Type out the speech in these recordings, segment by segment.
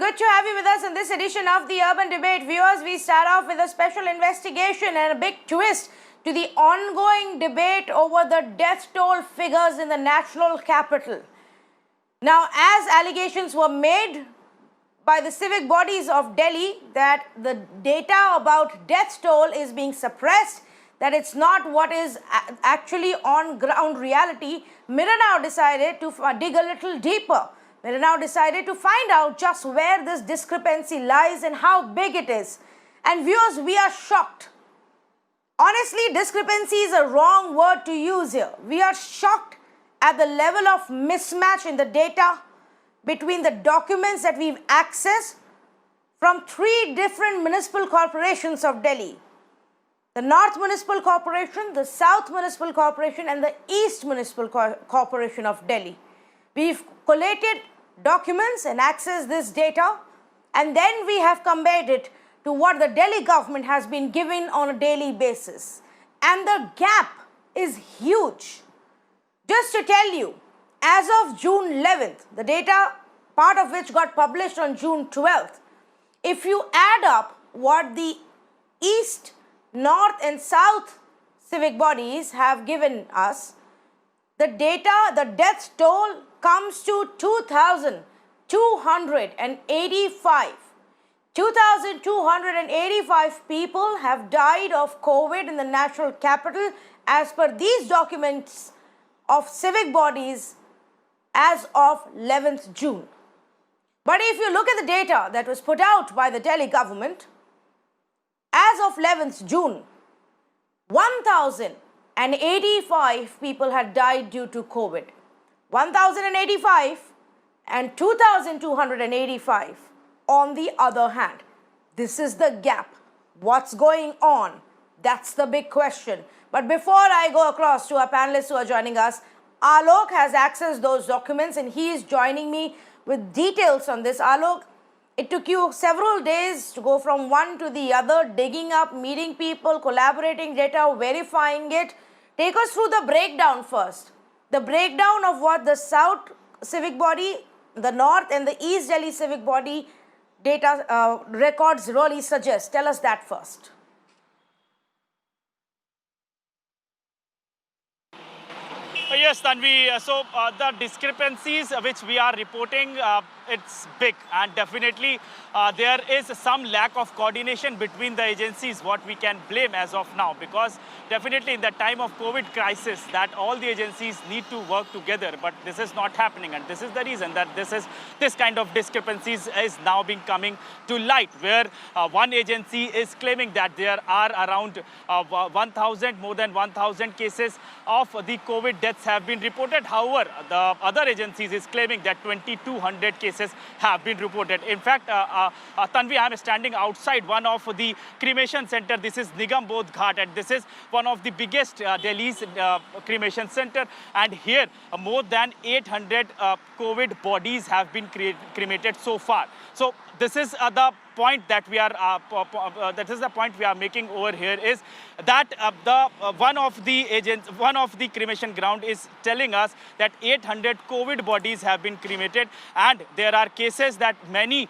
Good to have you with us in this edition of the Urban Debate. Viewers, we start off with a special investigation and a big twist to the ongoing debate over the death toll figures in the national capital. Now, as allegations were made by the civic bodies of Delhi that the data about death toll is being suppressed, that it's not what is actually on ground reality, Mirror now decided to dig a little deeper. Mirror now decided to find out just where this discrepancy lies and how big it is. And viewers, we are shocked. Honestly, discrepancy is a wrong word to use here. We are shocked at the level of mismatch in the data between the documents that we've accessed from three different municipal corporations of Delhi. The North Municipal Corporation, the South Municipal Corporation and the East Municipal Corporation of Delhi. We've collated documents and accessed this data, and then we have compared it to what the Delhi government has been giving on a daily basis. And the gap is huge. Just to tell you, as of June 11th, the data, part of which got published on June 12th, if you add up what the East, North and South civic bodies have given us, the data, the death toll comes to 2,285. 2,285 people have died of COVID in the national capital as per these documents of civic bodies as of 11th June. But if you look at the data that was put out by the Delhi government, as of 11th June, 1,085 people had died due to COVID. 1,085 and 2,285 on the other hand. This is the gap. What's going on? That's the big question. But before I go across to our panelists who are joining us, Alok has accessed those documents and he is joining me with details on this. Alok, it took you several days to go from one to the other, digging up, meeting people, collaborating data, verifying it. Take us through the breakdown first. The breakdown of what the South civic body, the North and the East Delhi civic body data records really suggest. Tell us that first. Yes, Tanvi. So the discrepancies which we are reporting, it's big, and definitely there is some lack of coordination between the agencies, what we can blame as of now, because definitely in the time of COVID crisis that all the agencies need to work together, but this is not happening, and this is the reason that this kind of discrepancies is now being coming to light, where one agency is claiming that there are around 1,000, more than 1,000 cases of the COVID deaths have been reported. However, the other agencies is claiming that 2,200 cases have been reported. In fact, Tanvi, I am standing outside one of the cremation center. This is Nigam Bodh Ghat, and this is one of the biggest Delhi's cremation center. And here, more than 800 COVID bodies have been cremated so far. So this is the point that we are making over here, is that one of the cremation ground is telling us that 800 COVID bodies have been cremated, and there are cases that many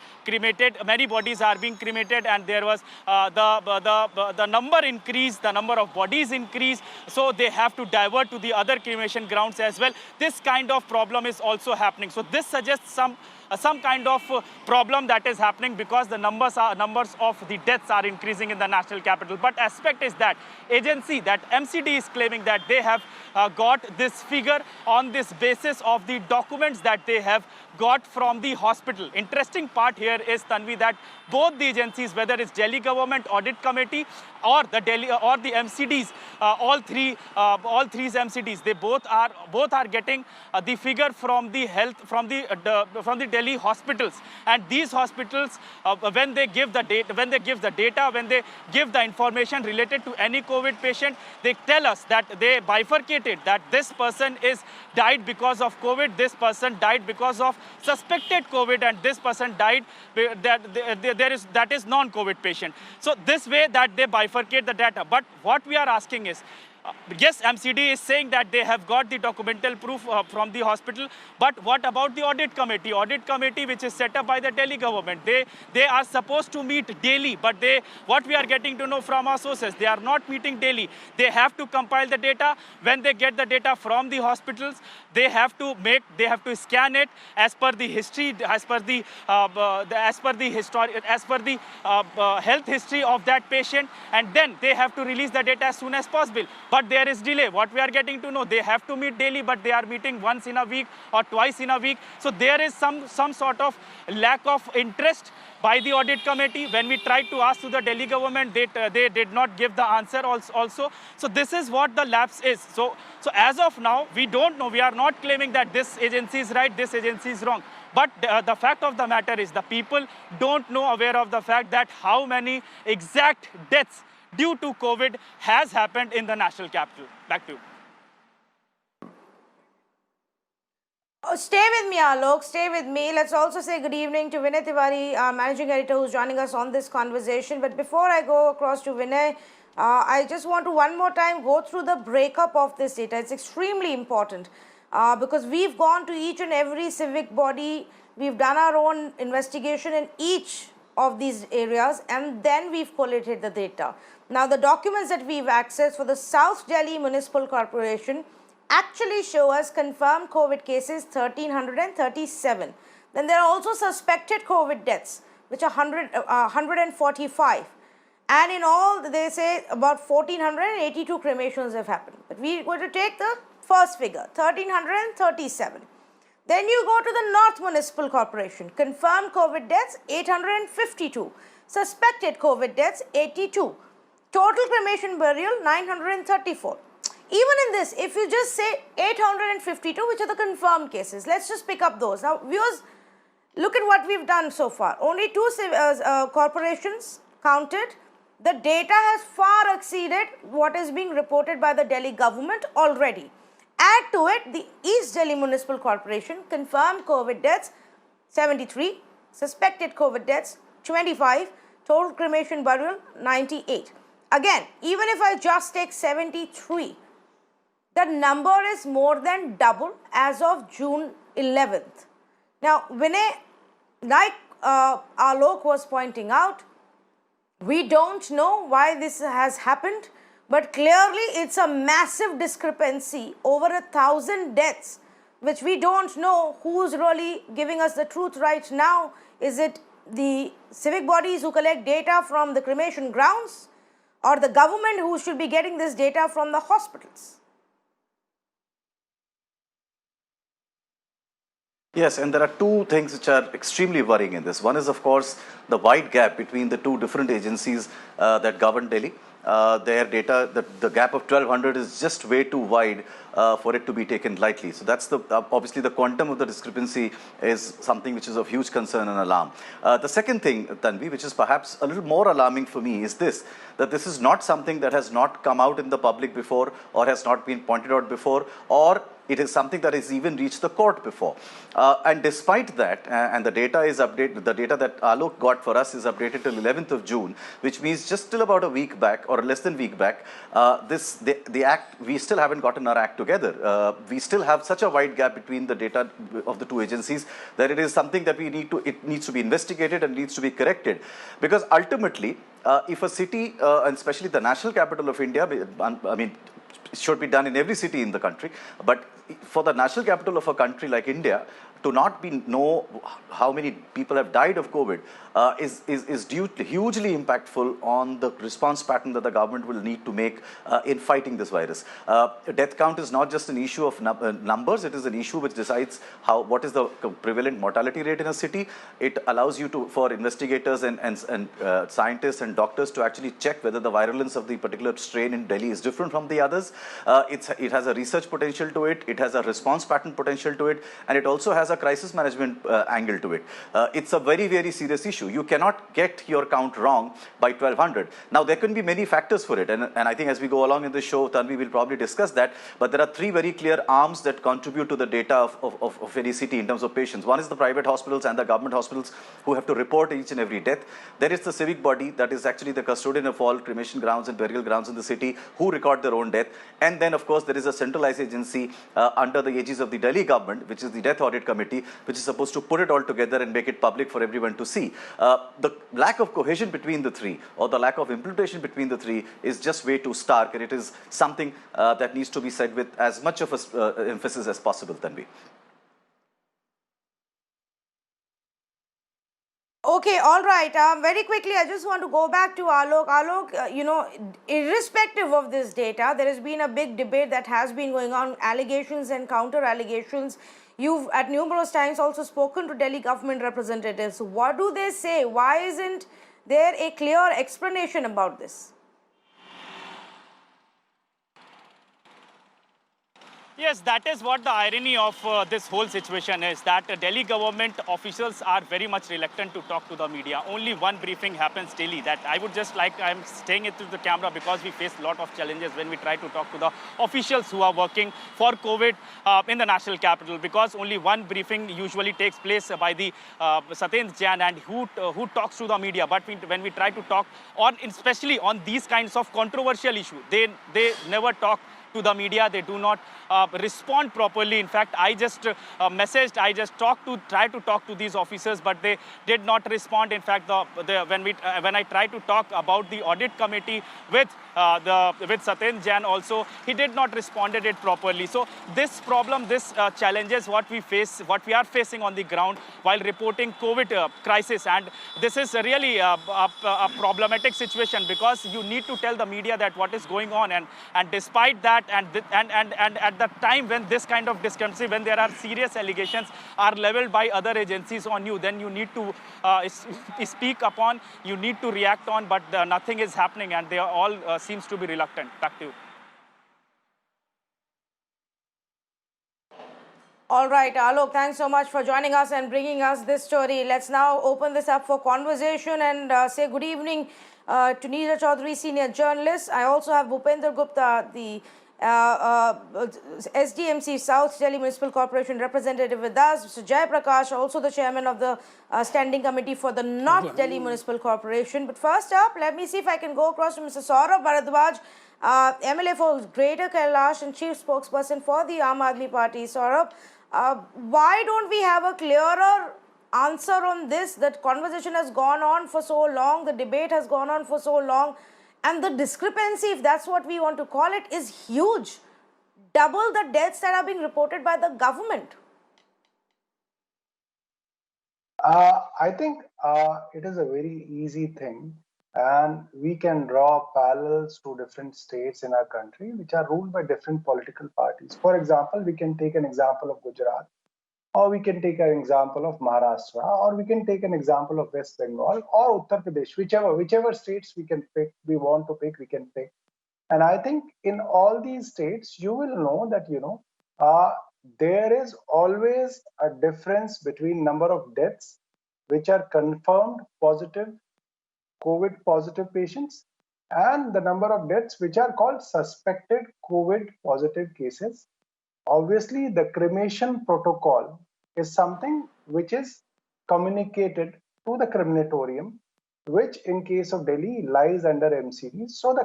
bodies are being cremated, and there was the number increased, the number of bodies increased, so they have to divert to the other cremation grounds as well. This kind of problem is also happening. So this suggests some kind of problem that is happening, because the numbers of the deaths are increasing in the national capital. But aspect is that agency, that MCD, is claiming that they have got this figure on this basis of the documents that they have got from the hospital. Interesting part here is, Tanvi, that both the agencies, whether it's Delhi Government Audit Committee or the MCDs, all three MCDs, they both are getting the figure from the Delhi hospitals. And these hospitals, when they give the data, when they give the information related to any COVID patient, they tell us that they bifurcated that this person is died because of COVID, this person died because of suspected COVID, and this person died that is non-COVID patient. So this way that they bifurcate the data. But what we are asking is, Yes, MCD is saying that they have got the documental proof from the hospital, but what about the audit committee? Audit committee, which is set up by the Delhi government, they are supposed to meet daily, but what we are getting to know from our sources, they are not meeting daily. They have to compile the data. When they get the data from the hospitals, they have to scan it as per the history, as per the health history of that patient, and then they have to release the data as soon as possible. But there is delay. What we are getting to know, they have to meet daily, but they are meeting once in a week or twice in a week. So there is some sort of lack of interest by the audit committee. When we tried to ask to the Delhi government, they did not give the answer also. So this is what the lapse is. So as of now, we don't know. We are not claiming that this agency is right, this agency is wrong. But the fact of the matter is the people don't know aware of the fact that how many exact deaths due to COVID has happened in the national capital. Back to you. Stay with me, Alok. Stay with me. Let's also say good evening to Vinay Tiwari, our managing editor, who's joining us on this conversation. But before I go across to Vinay, I just want to one more time go through the breakup of this data. It's extremely important because we've gone to each and every civic body. We've done our own investigation in each of these areas, and then we've collated the data. Now, the documents that we've accessed for the South Delhi Municipal Corporation actually show us confirmed COVID cases 1,337. Then there are also suspected COVID deaths, which are 145. And in all, they say about 1,482 cremations have happened. But we're going to take the first figure, 1,337. Then you go to the North Municipal Corporation. Confirmed COVID deaths, 852. Suspected COVID deaths, 82. Total cremation burial, 934. Even in this, if you just say 852, which are the confirmed cases, let's just pick up those. Now, viewers, look at what we've done so far. Only two corporations counted. The data has far exceeded what is being reported by the Delhi government already. Add to it the East Delhi Municipal Corporation, confirmed COVID deaths 73, suspected COVID deaths 25, total cremation burial 98. Again, even if I just take 73, the number is more than double as of June 11th. Now, Vinay, like Alok was pointing out, we don't know why this has happened, but clearly it's a massive discrepancy, over 1,000 deaths, which we don't know who's really giving us the truth right now. Is it the civic bodies who collect data from the cremation grounds, or the government who should be getting this data from the hospitals? Yes, and there are two things which are extremely worrying in this. One is, of course, the wide gap between the two different agencies that govern Delhi. Their data, the gap of 1,200 is just way too wide for it to be taken lightly. So that's the obviously the quantum of the discrepancy is something which is of huge concern and alarm. The second thing, Tanvi, which is perhaps a little more alarming for me, is that this is not something that has not come out in the public before, or has not been pointed out before, or it is something that has even reached the court before. And despite that, and the data is updated, the data that Alok got for us is updated till 11th of June, which means just till about a week back, or less than a week back, the act, we still haven't gotten our act together. We still have such a wide gap between the data of the two agencies that it is something that it needs to be investigated and needs to be corrected. Because ultimately, if a city, and especially the national capital of India, I mean, it should be done in every city in the country, but for the national capital of a country like India to not know how many people have died of COVID is hugely impactful on the response pattern that the government will need to make in fighting this virus. Death count is not just an issue of numbers, it is an issue which decides what is the prevalent mortality rate in a city. It allows you for investigators and scientists and doctors to actually check whether the virulence of the particular strain in Delhi is different from the others. It has a research potential to it, it has a response pattern potential to it, and it also has has a crisis management angle to it. It's a very, very serious issue. You cannot get your count wrong by 1200. Now, there can be many factors for it. And I think as we go along in the show, Tanvi will probably discuss that. But there are three very clear arms that contribute to the data of any city in terms of patients. One is the private hospitals and the government hospitals who have to report each and every death. There is the civic body that is actually the custodian of all cremation grounds and burial grounds in the city who record their own death. And then, of course, there is a centralized agency under the aegis of the Delhi government, which is the Death Audit Committee, which is supposed to put it all together and make it public for everyone to see. The lack of cohesion between the three, or the lack of implementation between the three, is just way too stark, and it is something that needs to be said with as much of emphasis as possible, Tanvi. Okay, all right. Very quickly, I just want to go back to Alok. Alok, you know, irrespective of this data, there has been a big debate that has been going on, allegations and counter allegations. You've at numerous times also spoken to Delhi government representatives. What do they say? Why isn't there a clear explanation about this? Yes, that is what the irony of this whole situation is, that Delhi government officials are very much reluctant to talk to the media. Only one briefing happens daily. That I would just like, I'm saying it through the camera because we face a lot of challenges when we try to talk to the officials who are working for COVID in the national capital, because only one briefing usually takes place by the Satyendra Jain, and who talks to the media. But when we try to talk on, especially on these kinds of controversial issues, they never talk to the media. They do not respond properly. In fact, I just tried to talk to these officers, but they did not respond. In fact, when I tried to talk about the audit committee with Satyendra Jain also, he did not responded it properly. So this problem, this challenges what we are facing on the ground while reporting COVID crisis, and this is really a problematic situation, because you need to tell the media that what is going on, and despite that, and at the time when this kind of discrepancy, when there are serious allegations are leveled by other agencies on you, then you need to speak upon, you need to react on, but nothing is happening, and they are all seems to be reluctant. Back to you. All right, Alok, thanks so much for joining us and bringing us this story. Let's now open this up for conversation and say good evening to Neera Chaudhary, senior journalist. I also have Bhupender Gupta, the SDMC South Delhi Municipal Corporation representative with us. Mr. Jai Prakash, also the chairman of the Standing Committee for the North Delhi Municipal Corporation. But first up, let me see if I can go across to Mr. Saurabh Bharadwaj, MLA for Greater Kailash and chief spokesperson for the Aam Aadmi Party. Saurabh, why don't we have a clearer answer on this? That conversation has gone on for so long, the debate has gone on for so long, and the discrepancy, if that's what we want to call it, is huge. Double the deaths that are being reported by the government. I think it is a very easy thing, and we can draw parallels to different states in our country which are ruled by different political parties. For example, we can take an example of Gujarat, or we can take an example of Maharashtra, or we can take an example of West Bengal or Uttar Pradesh, whichever states we can pick, we want to pick, we can pick. And I think in all these states, you will know that, there is always a difference between number of deaths which are confirmed positive, COVID positive patients, and the number of deaths which are called suspected COVID positive cases. Obviously, the cremation protocol is something which is communicated to the crematorium, which in case of Delhi lies under MCD. So the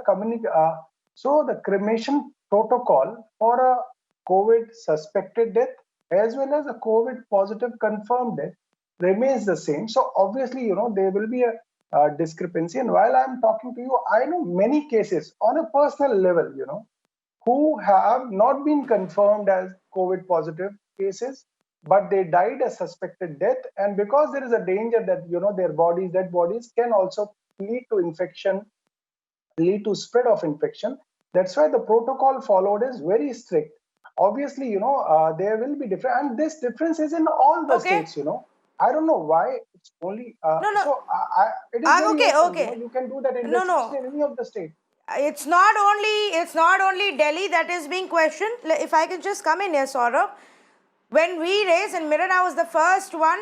cremation protocol for a COVID suspected death as well as a COVID positive confirmed death remains the same. So obviously, there will be a discrepancy. And while I'm talking to you, I know many cases on a personal level, who have not been confirmed as COVID positive cases, but they died as suspected death. And because there is a danger that, their dead bodies can also lead to infection, lead to spread of infection. That's why the protocol followed is very strict. Obviously, there will be different, and this difference is in all the states, I don't know why it's only, so it is very open, you can do that in any of the states. It's not only Delhi that is being questioned. If I can just come in here, Saurabh. when we raised, and Mirana was the first one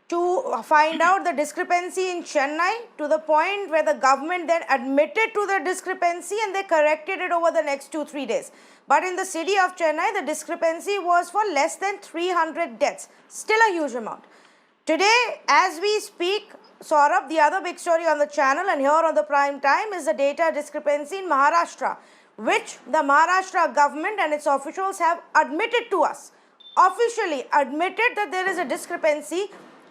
to find out the discrepancy in Chennai, to the point where the government then admitted to the discrepancy and they corrected it over the next 2-3 days. But in the city of Chennai, the discrepancy was for less than 300 deaths, still a huge amount. Today, as we speak, Saurabh, the other big story on the channel and here on the prime time is the data discrepancy in Maharashtra, which the Maharashtra government and its officials have admitted to us, officially admitted that there is a discrepancy,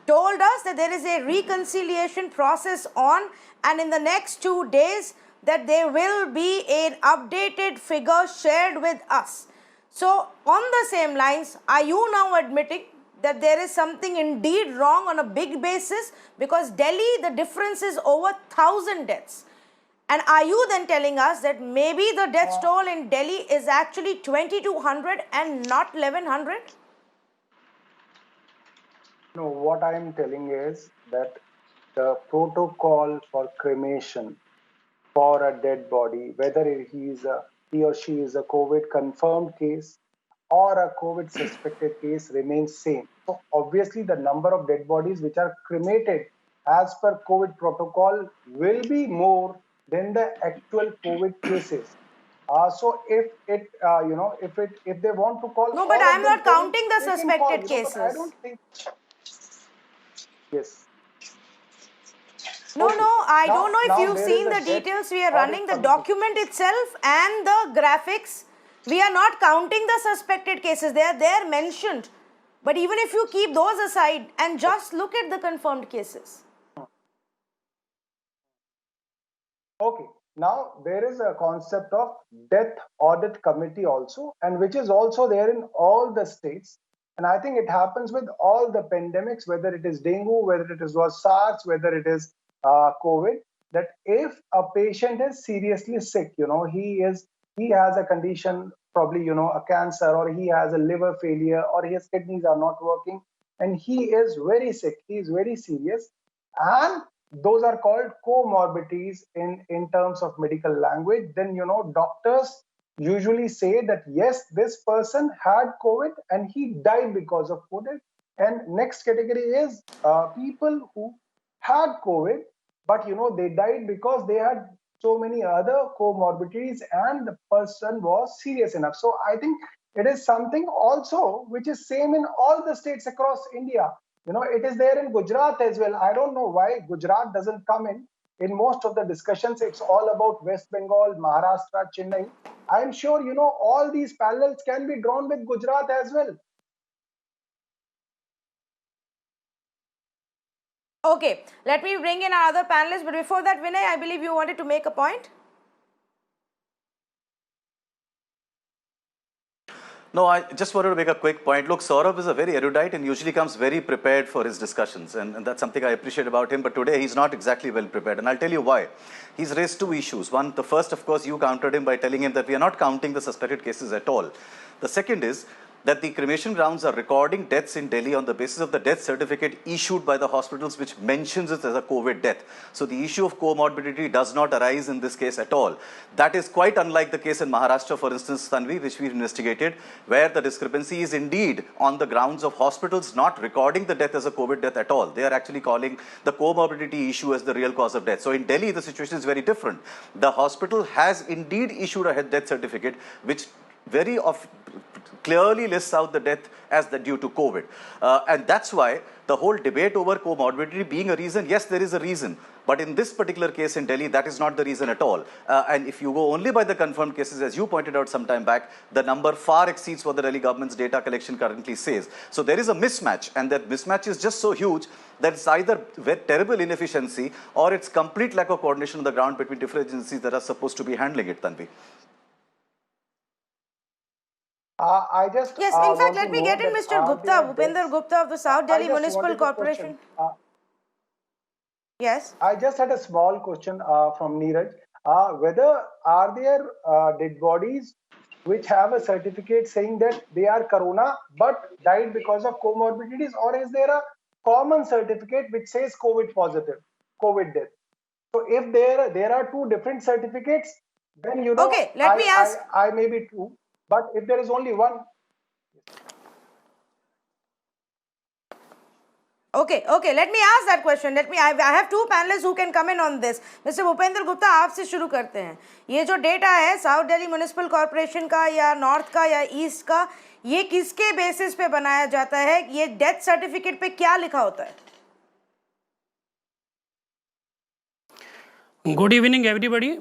told us that there is a reconciliation process on, and in the next 2 days that there will be an updated figure shared with us. So on the same lines, are you now admitting that there is something indeed wrong on a big basis? Because Delhi, the difference is over 1,000 deaths. And are you then telling us that maybe the death toll in Delhi is actually 2,200 and not 1,100? No, what I am telling is that the protocol for cremation for a dead body, whether he or she is a COVID confirmed case or a COVID suspected case, remains same. So obviously the number of dead bodies which are cremated as per COVID protocol will be more than the actual COVID cases. So if they want to call No, but all I am of them not COVID, counting the they can call, suspected but I cases. don't think. Yes. No, Okay. I don't know if Now you've there is seen a the death details we are audit running, the committee. document itself and the graphics. We are not counting the suspected cases. They are there mentioned. But even if you keep those aside and just look at the confirmed cases. Okay. Now there is a concept of death audit committee also, and which is also there in all the states. And I think it happens with all the pandemics, whether it is dengue, whether it was SARS, whether it is COVID, that if a patient is seriously sick, he has a condition, probably, a cancer, or he has a liver failure, or his kidneys are not working, and he is very sick, he is very serious, and those are called comorbidities in terms of medical language, then, doctors usually say that, yes, this person had COVID and he died because of COVID. And next category is people who had COVID, but, they died because they had so many other comorbidities and the person was serious enough. So I think it is something also which is same in all the states across India. It is there in Gujarat as well. I don't know why Gujarat doesn't come in. In most of the discussions, it's all about West Bengal, Maharashtra, Chennai. I'm sure, all these parallels can be drawn with Gujarat as well. Okay, let me bring in our other panelists. But before that, Vinay, I believe you wanted to make a point. No, I just wanted to make a quick point. Look, Saurabh is a very erudite and usually comes very prepared for his discussions. And that's something I appreciate about him. But today, he's not exactly well prepared. And I'll tell you why. He's raised two issues. One, the first, of course, you countered him by telling him that we are not counting the suspected cases at all. The second is that the cremation grounds are recording deaths in Delhi on the basis of the death certificate issued by the hospitals, which mentions it as a COVID death. So the issue of comorbidity does not arise in this case at all. That is quite unlike the case in Maharashtra, for instance, Tanvi, which we investigated, where the discrepancy is indeed on the grounds of hospitals not recording the death as a COVID death at all. They are actually calling the comorbidity issue as the real cause of death. So in Delhi, the situation is very different. The hospital has indeed issued a death certificate, which very clearly lists out the death as due to COVID. And that's why the whole debate over comorbidity being a reason, yes, there is a reason. But in this particular case in Delhi, that is not the reason at all. And if you go only by the confirmed cases, as you pointed out some time back, the number far exceeds what the Delhi government's data collection currently says. So there is a mismatch, and that mismatch is just so huge that it's either terrible inefficiency or it's complete lack of coordination on the ground between different agencies that are supposed to be handling it, Tanvi. I just Yes, in fact, let me get in Mr. Gupta, Bhupender Gupta of the South Delhi Municipal Corporation. Yes. I just had a small question from Neeraj. Whether are there dead bodies which have a certificate saying that they are corona but died because of comorbidities, or is there a common certificate which says COVID positive, COVID death? So if there are two different certificates, then Okay, let me ask. I may be true, but if there is only one. Okay. Let me ask that question. I have two panelists who can come in on this. Mr. Bhupendra Gupta, आपसे शुरू करते हैं. ये जो data है south Delhi municipal corporation का या north का या ईस्ट का, ये किसके बेसिस पे बनाया जाता है? ये डेथ सर्टिफिकेट पे क्या लिखा होता है? Good evening everybody.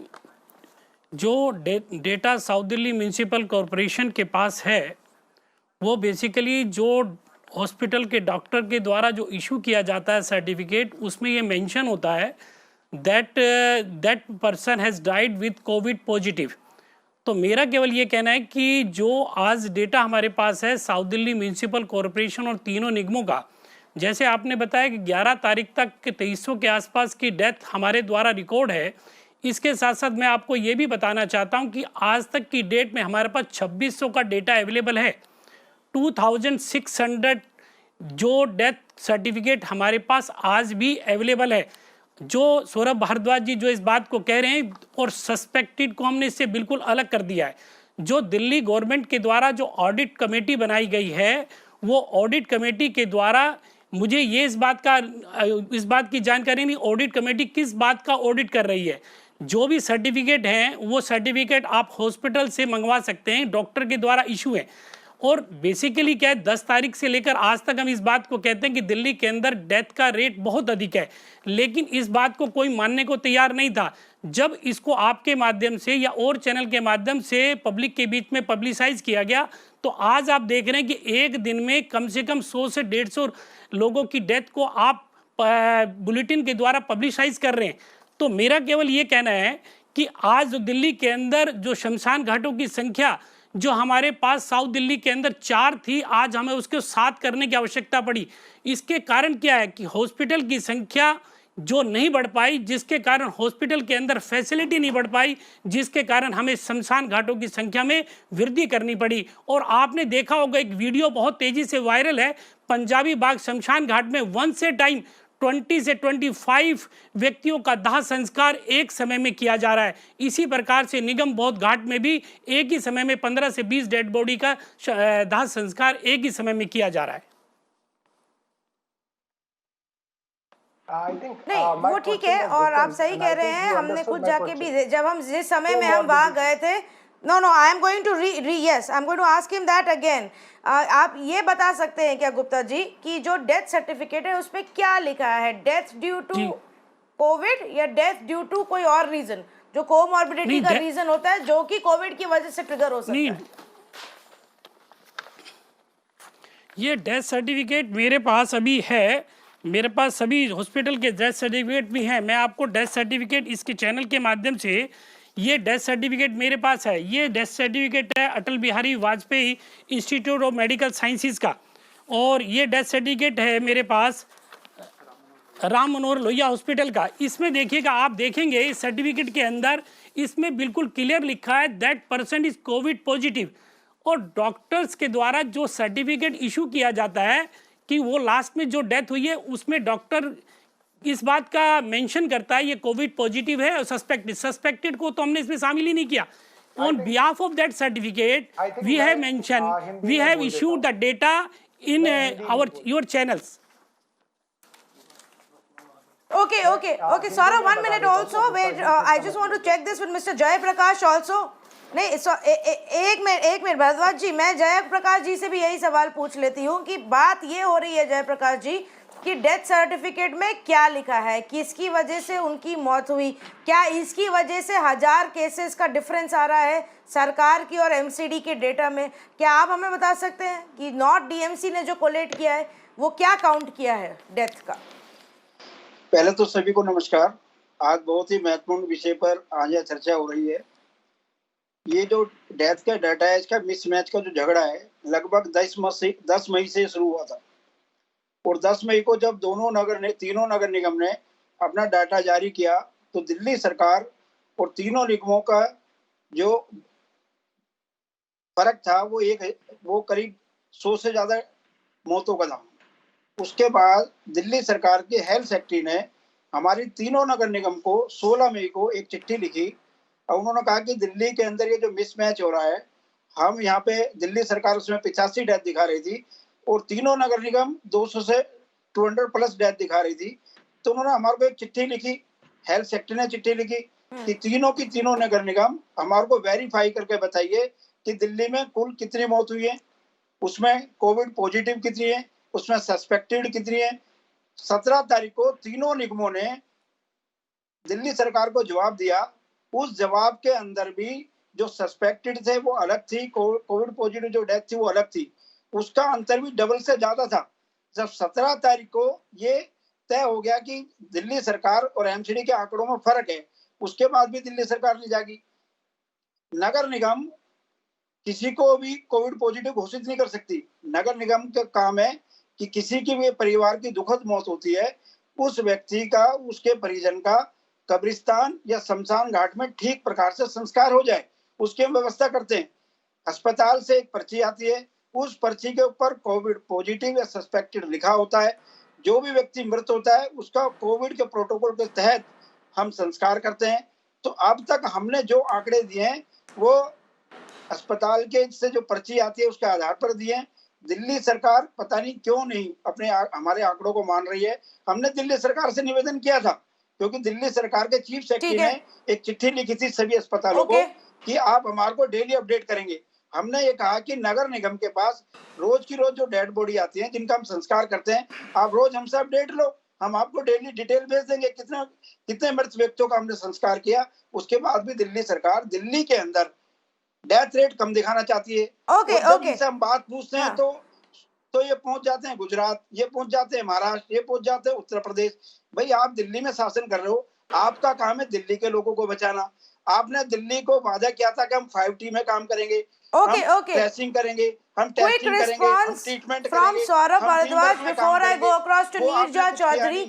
जो data south Delhi municipal corporation के पास है वो बेसिकली जो हॉस्पिटल के डॉक्टर के द्वारा जो इशू किया जाता है सर्टिफिकेट, उसमें ये मेंशन होता है that person has died with Covid positive. तो मेरा केवल ये कहना है कि जो आज डेटा हमारे पास है साउथ दिल्ली म्युनिसिपल कॉरपोरेशन और तीनों निगमों का, जैसे आपने बताया कि 11 तारीख तक के 2300 के आसपास की डेथ हमारे द्वारा रिकॉर्ड है. इसके साथ साथ मैं आपको ये भी बताना चाहता हूँ कि आज तक की डेट में हमारे पास 2600 का डेटा अवेलेबल है. 2600 जो डेथ सर्टिफिकेट हमारे पास आज भी अवेलेबल है. जो सौरभ भारद्वाज जी जो इस बात को कह रहे हैं और सस्पेक्टेड को हमने इससे बिल्कुल अलग कर दिया है. जो दिल्ली गवर्नमेंट के द्वारा जो ऑडिट कमेटी बनाई गई है, वो ऑडिट कमेटी के द्वारा मुझे ये इस बात की जानकारी नहीं, ऑडिट कमेटी किस बात का ऑडिट कर रही है. जो भी सर्टिफिकेट हैं वो सर्टिफिकेट आप हॉस्पिटल से मंगवा सकते हैं, डॉक्टर के द्वारा इशू है. और बेसिकली क्या है, 10 तारीख से लेकर आज तक हम इस बात को कहते हैं कि दिल्ली के अंदर डेथ का रेट बहुत अधिक है, लेकिन इस बात को कोई मानने को तैयार नहीं था. जब इसको आपके माध्यम से या और चैनल के माध्यम से पब्लिक के बीच में पब्लिसाइज किया गया, तो आज आप देख रहे हैं कि एक दिन में कम से कम 100 से 150 लोगों की डेथ को आप बुलेटिन के द्वारा पब्लिसाइज कर रहे हैं. तो मेरा केवल ये कहना है कि आज जो दिल्ली के अंदर जो शमशान घाटों की संख्या जो हमारे पास साउथ दिल्ली के अंदर 4 थी, आज हमें उसको 7 करने की आवश्यकता पड़ी. इसके कारण क्या है कि हॉस्पिटल की संख्या जो नहीं बढ़ पाई, जिसके कारण हॉस्पिटल के अंदर फैसिलिटी नहीं बढ़ पाई, जिसके कारण हमें शमशान घाटों की संख्या में वृद्धि करनी पड़ी. और आपने देखा होगा एक वीडियो बहुत तेजी से वायरल है, पंजाबी बाग शमशान घाट में 20 से 25 व्यक्तियों का दाह संस्कार एक समय में किया जा रहा है. इसी प्रकार से निगम बौद्ध घाट में भी एक ही समय में 15 से 20 डेड बॉडी का दाह संस्कार एक ही समय में किया जा रहा है. नहीं, वो ठीक है और आप सही कह रहे हैं. हमने खुद जाके भी, जब हम जिस समय में हम वहाँ गए थे, No, I am going to I'm going to ask him that again. आप ये बता सकते हैं क्या गुप्ता जी कि जो डेथ सर्टिफिकेट है उस पर क्या लिखा है, डेथ ड्यू टू कोविड या डेथ ड्यू टू कोई और रीजन, जो कोमॉर्बिडिटी का रीजन होता है जो कि कोविड की वजह से ट्रिगर हो सकता है? ये डेथ सर्टिफिकेट मेरे पास अभी है, मेरे पास सभी हॉस्पिटल के डेथ सर्टिफिकेट भी हैं. मैं आपको डेथ सर्टिफिकेट इसके चैनल के माध्यम से, ये डेथ सर्टिफिकेट मेरे पास है. ये डेथ सर्टिफिकेट है Atal Bihari Vajpayee institute of medical sciences का, और ये डेथ सर्टिफिकेट है मेरे पास राम मनोहर लोहिया हॉस्पिटल का. इसमें देखिएगा, आप देखेंगे इस सर्टिफिकेट के अंदर इसमें बिल्कुल क्लियर लिखा है that person is Covid positive. और डॉक्टर्स के द्वारा जो सर्टिफिकेट इशू किया जाता है कि वो लास्ट में जो डेथ हुई है उसमें डॉक्टर इस बात का मेंशन करता है ये कोविड पॉजिटिव है और सस्पेक्टेड को तो हमने इसमें शामिल ही नहीं किया. On behalf of that certificate we have mention, we have issued the data in your channels. Okay. Saurabh, 1 minute also. Wait, I just want to check this with Mr. Jay Prakash also. नहीं, एक minute Bhardwaj जी, मैं जय प्रकाश जी से भी यही सवाल पूछ लेती हूँ कि बात ये हो रही है जय प्रकाश जी कि डेथ सर्टिफिकेट में क्या लिखा है, किसकी वजह से उनकी मौत हुई, क्या इसकी वजह से 1000 केसेस का डिफरेंस आ रहा है सरकार की और एमसीडी के डेटा में? क्या आप हमें बता सकते हैं कि नॉट डीएमसी ने जो कोलेक्ट किया है वो क्या काउंट किया है डेथ का? पहले तो सभी को नमस्कार. आज बहुत ही महत्वपूर्ण विषय पर आज यह चर्चा हो रही है. ये जो डेथ का डाटा है, इसका मिसमैच का जो झगड़ा है लगभग 10 मई से शुरू हुआ था. और 10 मई को जब तीनों नगर निगम ने अपना डाटा जारी किया तो दिल्ली सरकार और तीनों निगमों का जो फर्क था वो करीब 100 से ज्यादा मौतों का था. उसके बाद दिल्ली सरकार के हेल्थ सेक्रेटरी ने हमारी तीनों नगर निगम को 16 मई को एक चिट्ठी लिखी और उन्होंने कहा कि दिल्ली के अंदर ये जो मिसमैच हो रहा है, हम यहाँ पे दिल्ली सरकार उसमें 85 डेथ दिखा रही थी और तीनों नगर निगम 200 से 200 प्लस डेथ दिखा रही थी, तो उन्होंने हमारे को एक चिट्ठी लिखी, हेल्थ सेक्टर ने चिट्ठी लिखी कि तीनों की तीनों नगर निगम हमारे को वेरीफाई करके बताइए कि दिल्ली में कुल कितनी मौत हुई है, उसमें कोविड पॉजिटिव कितनी है, उसमें सस्पेक्टेड कितनी है। 17 तारीख को तीनों निगमों ने दिल्ली सरकार को जवाब दिया। उस जवाब के अंदर भी जो सस्पेक्टेड थे वो अलग थी, कोविड पॉजिटिव जो डेथ थी वो अलग थी, उसका अंतर भी डबल से ज्यादा था। जब 17 तारीख को ये तय हो गया कि दिल्ली सरकार और एमसीडी के आंकड़ों में फर्क है, उसके बाद भी दिल्ली सरकार नहीं जागी। नगर निगम किसी को भी कोविड पॉजिटिव घोषित नहीं कर सकती। नगर निगम का काम है कि किसी की भी परिवार की दुखद मौत होती है, उस व्यक्ति का, उसके परिजन का कब्रिस्तान या शमशान घाट में ठीक प्रकार से संस्कार हो जाए, उसकी हम व्यवस्था करते हैं। अस्पताल से एक पर्ची आती है, उस पर्ची के ऊपर कोविड पॉजिटिव या सस्पेक्टेड लिखा होता है। जो भी व्यक्ति मृत होता है उसका कोविड के प्रोटोकॉल के तहत हम संस्कार करते हैं। तो अब तक हमने जो आंकड़े दिए हैं वो अस्पताल के से जो पर्ची आती है उसके आधार पर दिए हैं। दिल्ली सरकार पता नहीं क्यों नहीं हमारे आंकड़ों को मान रही है। हमने दिल्ली सरकार से निवेदन किया था, क्योंकि दिल्ली सरकार के चीफ सेक्रेटरी ने एक चिट्ठी लिखी थी सभी अस्पतालों को कि आप हमारे को डेली अपडेट करेंगे। हमने ये कहा कि नगर निगम के पास रोज की रोज जो डेड बॉडी आती है, जिनका हम संस्कार करते हैं, आप रोज हमसे अपडेट लो, हम आपको डेली डिटेल भेज देंगे कितने मृत व्यक्तियों का हमने संस्कार किया। उसके बाद भी दिल्ली सरकार दिल्ली के अंदर डेथ रेट कम दिखाना चाहती है। जब इनसे हम बात पूछते हैं तो ये पहुंच जाते हैं गुजरात, ये पहुंच जाते हैं महाराष्ट्र, ये पहुंच जाते हैं उत्तर प्रदेश। भाई आप दिल्ली में शासन कर रहे हो, आपका काम है दिल्ली के लोगों को बचाना। आपने दिल्ली को वादा किया था कि हम 5T में काम करेंगे, हम टेस्टिंग करेंगे, हम टेस्टिंग करेंगे, हम ट्रीटमेंट करेंगे। From Saurabh Bharadwaj before I go across to Neerja Chaudhary.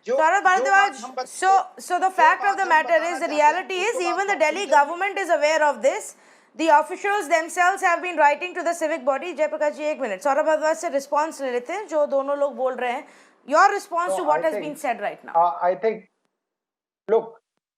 Saurabh Bharadwaj, so the fact of the matter is, the reality is, even the Delhi government is aware of this. The officials themselves have been writing to the civic body. Jaiprakash ji, एक minute, Saurabh Bhardwaj से response ले लेते हैं जो दोनों लोग बोल रहे हैं. Your response to what has been said right now?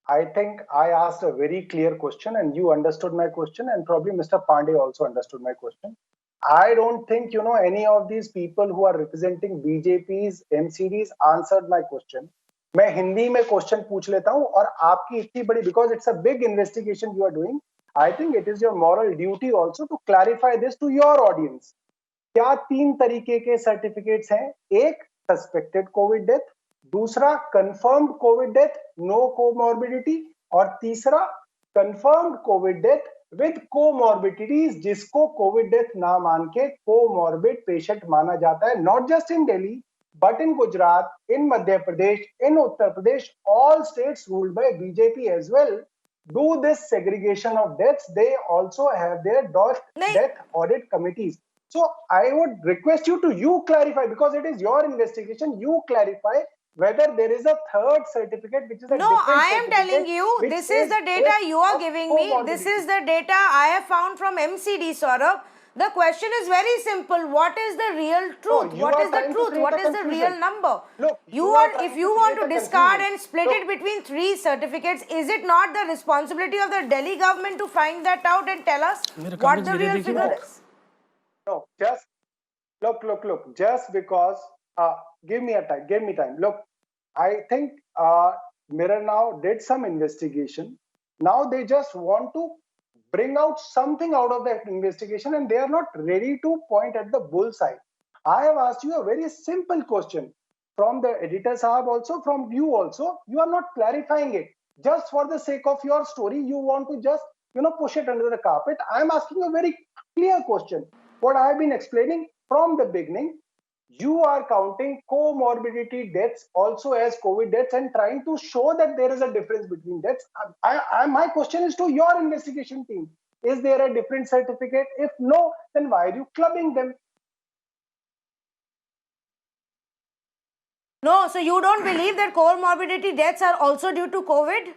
I think I asked a very clear question and you understood my question, and probably Mr. Pandey also understood my question. I don't think any of these people who are representing BJP's MCDs answered my question. मैं हिंदी में question पूछ लेता हूँ और आपकी इतनी बड़ी, because it's a big investigation you are doing, I think it is your moral duty also to clarify this to your audience. क्या 3 तरीके के सर्टिफिकेट्स हैं? एक सस्पेक्टेड कोविड डेथ, दूसरा confirmed covid death no comorbidity, और तीसरा confirmed covid death with comorbidities, जिसको covid death ना मान के कोमॉर्बिड पेशेंट माना जाता है, not just in Delhi but in Gujarat, in Madhya Pradesh, in Uttar Pradesh, all states ruled by BJP as well do this segregation of deaths. They also have their death audit committees. So I would request you clarify, because it is your investigation, you clarify whether there is a third certificate which is a No, different I am telling you, this is the data you are giving me. This is the data I have found from MCD, Saurabh. The question is very simple. What is the real truth? No, what is the truth? What is the real number? Look, if you want to discard and split it between 3 certificates, is it not the responsibility of the Delhi government to find that out and tell us what the real figure is? No, just look. Just because, give me time. Look, I think Mirror Now did some investigation. Now they just want to bring out something out of that investigation, and they are not ready to point at the bullseye. I have asked you a very simple question from the editor sahab also, from you also. You are not clarifying it. Just for the sake of your story, you want to just push it under the carpet. I am asking a very clear question. What I have been explaining from the beginning, you are counting comorbidity deaths also as COVID deaths and trying to show that there is a difference between deaths. My question is to your investigation team. Is there a different certificate? If no, then why are you clubbing them? No, so you don't believe that comorbidity deaths are also due to COVID?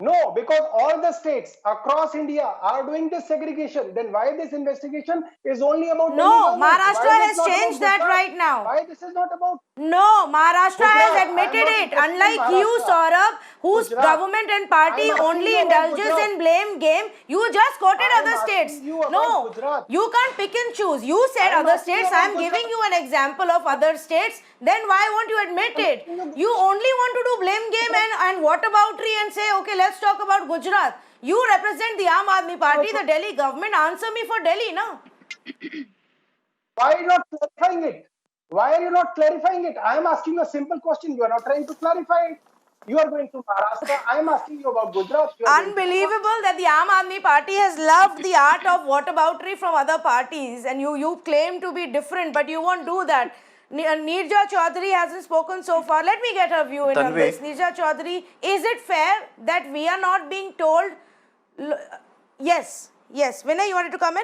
No, because all the states across India are doing this segregation. Then why this investigation is only about Delhi No, government? Maharashtra Why it has is not about changed that Gujarat? right now. Why this is not about No, Maharashtra has Gujarat? I am admitted not it. interested in Unlike you, Maharashtra. Saurabh, whose Gujarat. government and party I'm asking only you about indulges Gujarat. in blame game, you just quoted I'm other asking states. you about No, Gujarat. you can't pick and choose. You said I'm other asking you states. about I'm giving Gujarat. you an example of other states. Then why won't you admit it? You only want to do blame game and whataboutery and say, okay, let's talk about Gujarat. You represent the Aam Aadmi Party, the Delhi government. Answer me for Delhi, no? Why are you not clarifying it? Why are you not clarifying it? I am asking you a simple question. You are not trying to clarify it. You are going to Maharashtra. I am asking you about Gujarat. You are going to Unbelievable that the Aam Aadmi Party has loved the art of whataboutery from other parties, and you claim to be different, but you won't do that. Neerja Chaudhary hasn't spoken so far. Let me get her view in on Tanvi. this. Neerja Chaudhary, is it fair that we are not being told? Yes, yes. Vinay, you wanted to come in?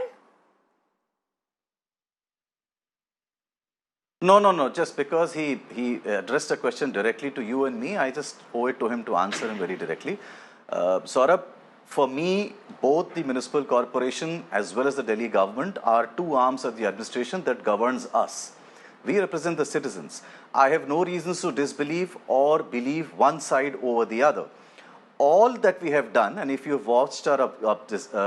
No. Just because he addressed a question directly to you and me, I just owe it to him to answer him very directly. Saurabh, for me, both the municipal corporation as well as the Delhi government are two arms of the administration that governs us. We represent the citizens. I have no reasons to disbelieve or believe one side over the other. All that we have done, and if you have watched our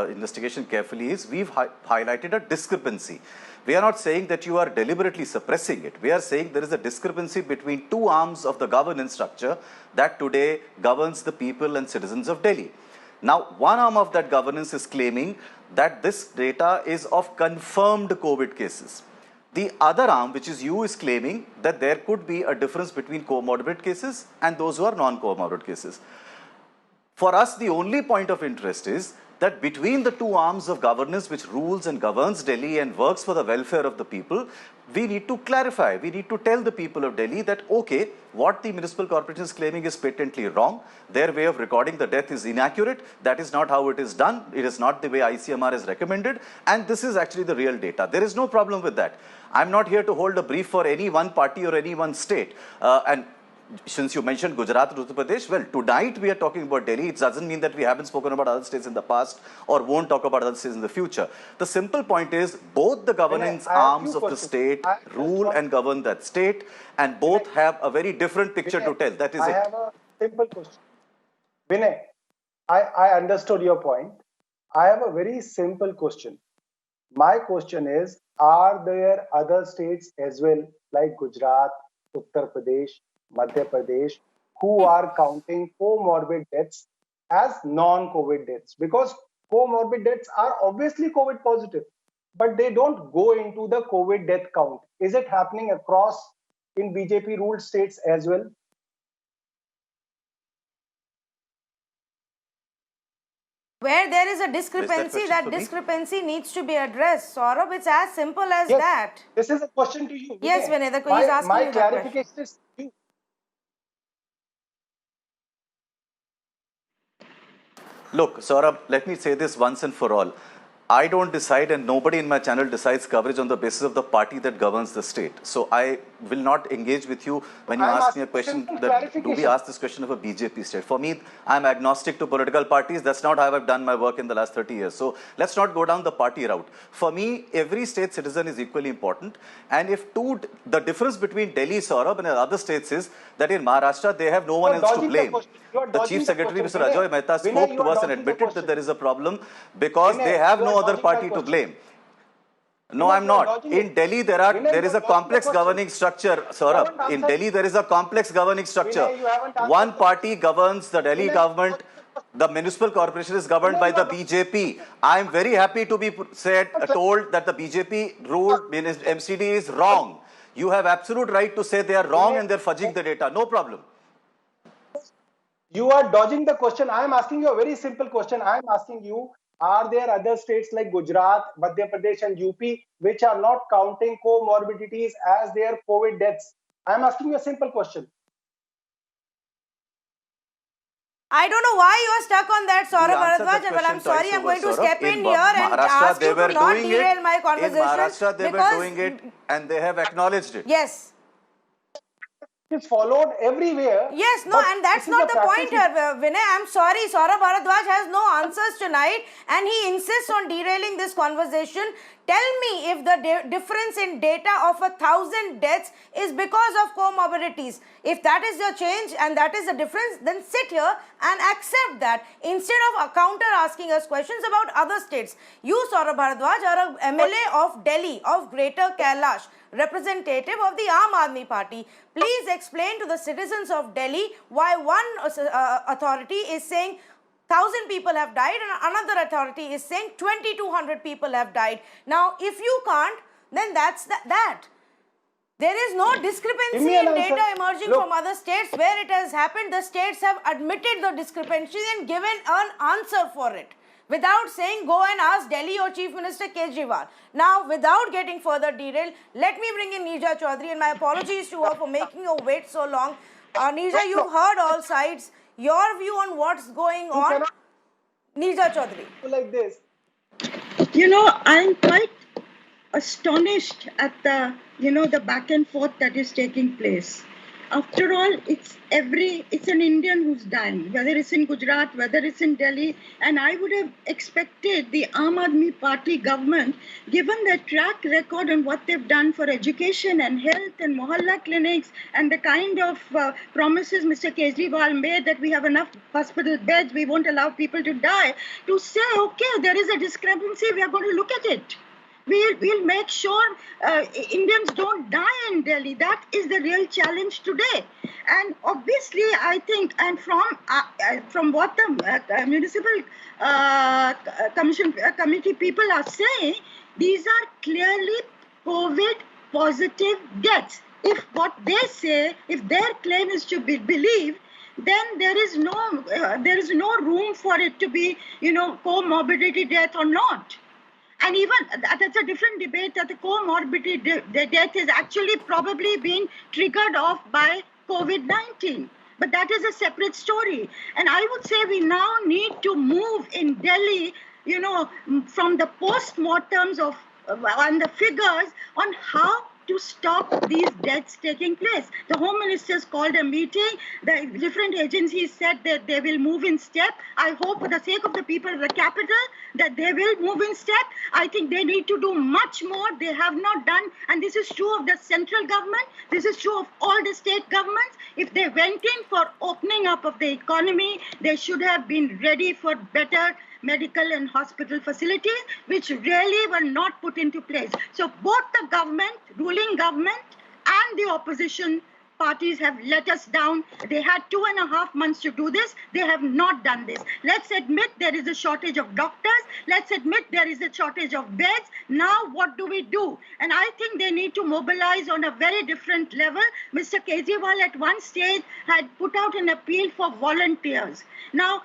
investigation carefully, is we've highlighted a discrepancy. We are not saying that you are deliberately suppressing it. We are saying there is a discrepancy between two arms of the governance structure that today governs the people and citizens of Delhi. Now, one arm of that governance is claiming that this data is of confirmed COVID cases. The other arm, which is you, is claiming that there could be a difference between comorbid cases and those who are non-comorbid cases. For us, the only point of interest is that between the two arms of governance which rules and governs Delhi and works for the welfare of the people, we need to clarify, we need to tell the people of Delhi that, okay, what the municipal corporation is claiming is patently wrong. Their way of recording the death is inaccurate. That is not how it is done. It is not the way ICMR has recommended. And this is actually the real data. There is no problem with that. I'm not here to hold a brief for any one party or any one state. And since you mentioned Gujarat and Uttar Pradesh, well, tonight we are talking about Delhi. It doesn't mean that we haven't spoken about other states in the past or won't talk about other states in the future. The simple point is both the governance arms of the state rule and govern that state, and both have a very different picture to tell. That is I it. have a simple question. Vinay, I understood your point. I have a very simple question. My question is, are there other states as well, like Gujarat, Uttar Pradesh, Madhya Pradesh, who are counting comorbid deaths as non-COVID deaths? Because comorbid deaths are obviously COVID positive, but they don't go into the COVID death count. Is it happening across in BJP ruled states as well? Where there is a discrepancy, question that for me? discrepancy needs to be addressed. Saurabh, it's as simple as Yes, that. this is a question to you. Yes, Vinay, he's asking my you that question. clarification is to you. Look, Saurabh, let me say this once and for all. I don't decide, and nobody in my channel decides coverage on the basis of the party that governs the state. So I will not engage with you when you I'm ask me a asking question simple that do we clarification. ask this question of a BJP state. For me, I'm agnostic to political parties. That's not how I've done my work in the last 30 years. So let's not go down the party route. For me, every state citizen is equally important. And if the difference between Delhi, Saurabh, and other states is that in Maharashtra, they have no one You are else to dodging the blame. question. You are The dodging Chief the Secretary, question. Mr. Ajoy Mehta, Vinay, spoke you to are us and dodging the admitted that question. there is a problem because Vinay, they have you no are other dodging my party to question. blame. No, Vinay, I'm you are not. dodging In it. Delhi, there Vinay, is you a are dodging complex the question. governing structure, You Saurabh. haven't In answered- Delhi, there is a complex governing structure. Vinay, you haven't answered One the party governs the Delhi Vinay, government. The municipal corporation is governed Vinay, by you the are dodging BJP. I am very happy to be told that the BJP ruled MCD is wrong. You have absolute right to say they are wrong Vinay, and they're fudging the data. No problem. You are dodging the question. I am asking you a very simple question. I am asking you, are there other states like Gujarat, Madhya Pradesh, and UP which are not counting comorbidities as their COVID deaths? I am asking you a simple question. I don't know why you are stuck on that, Saurabh We answered Bharadwaj, that well, I'm question sorry, twice I'm over, going to Saurabh. step in In here and Maharashtra, ask they you to were not doing derail it. my In conversation. Maharashtra, they were doing it, and they have acknowledged it. Yes. is followed everywhere. Yes, no, but and that's this is not a the point practice here, Vinay. I'm sorry, Saurabh Bharadwaj has no answers tonight and he insists on derailing this conversation. Tell me if the difference in data of 1,000 deaths is because of comorbidities. If that is your change and that is the difference, then sit here and accept that instead of counter asking us questions about other states. You, Saurabh Bharadwaj, are a MLA of Delhi, of Greater Kailash, representative of the Aam Aadmi Party. Please explain to the citizens of Delhi why one authority is saying 1,000 people have died and another authority is saying 2,200 people have died. Now, if you can't, then that's that. There is no discrepancy in data emerging from other states. Where it has happened, the states have admitted the discrepancy and given an answer for it, without saying go and ask Delhi or Chief Minister Kejriwal. Now, without getting further derailed, let me bring in Neerja Chaudhary, and my apologies to her for making her wait so long. Neerja, you've heard all sides. Your view on what's going on? Neerja Chaudhary. like this. You know, I'm quite astonished at the, the back and forth that is taking place. After all, it's an Indian who's dying, whether it's in Gujarat, whether it's in Delhi, and I would have expected the Aam Aadmi Party government, given their track record on what they've done for education and health and mohalla clinics and the kind of promises Mr. Kejriwal made that we have enough hospital beds, we won't allow people to die, to say, okay, there is a discrepancy, we are going to look at it. We'll make sure Indians don't die in Delhi. That is the real challenge today. And obviously, I think, and from what the municipal committee people are saying, these are clearly COVID positive deaths. If what they say, if their claim is to be believed, then there is no room for it to be, comorbidity death or not. And even that's a different debate, that the comorbidity death is actually probably being triggered off by COVID-19. But that is a separate story. And I would say we now need to move in Delhi, from the post-mortems of and the figures on how to stop these deaths taking place. The Home Minister's called a meeting. The different agencies said that they will move in step. I hope for the sake of the people of the capital that they will move in step. I think they need to do much more. They have not done, and this is true of the central government. This is true of all the state governments. If they went in for opening up of the economy, they should have been ready for better medical and hospital facilities, which really were not put into place. So both the government, ruling government, and the opposition parties have let us down. They had 2.5 months to do this. They have not done this. Let's admit there is a shortage of doctors. Let's admit there is a shortage of beds. Now what do we do? And I think they need to mobilize on a very different level. Mr. Kejriwal at one stage had put out an appeal for volunteers. Now,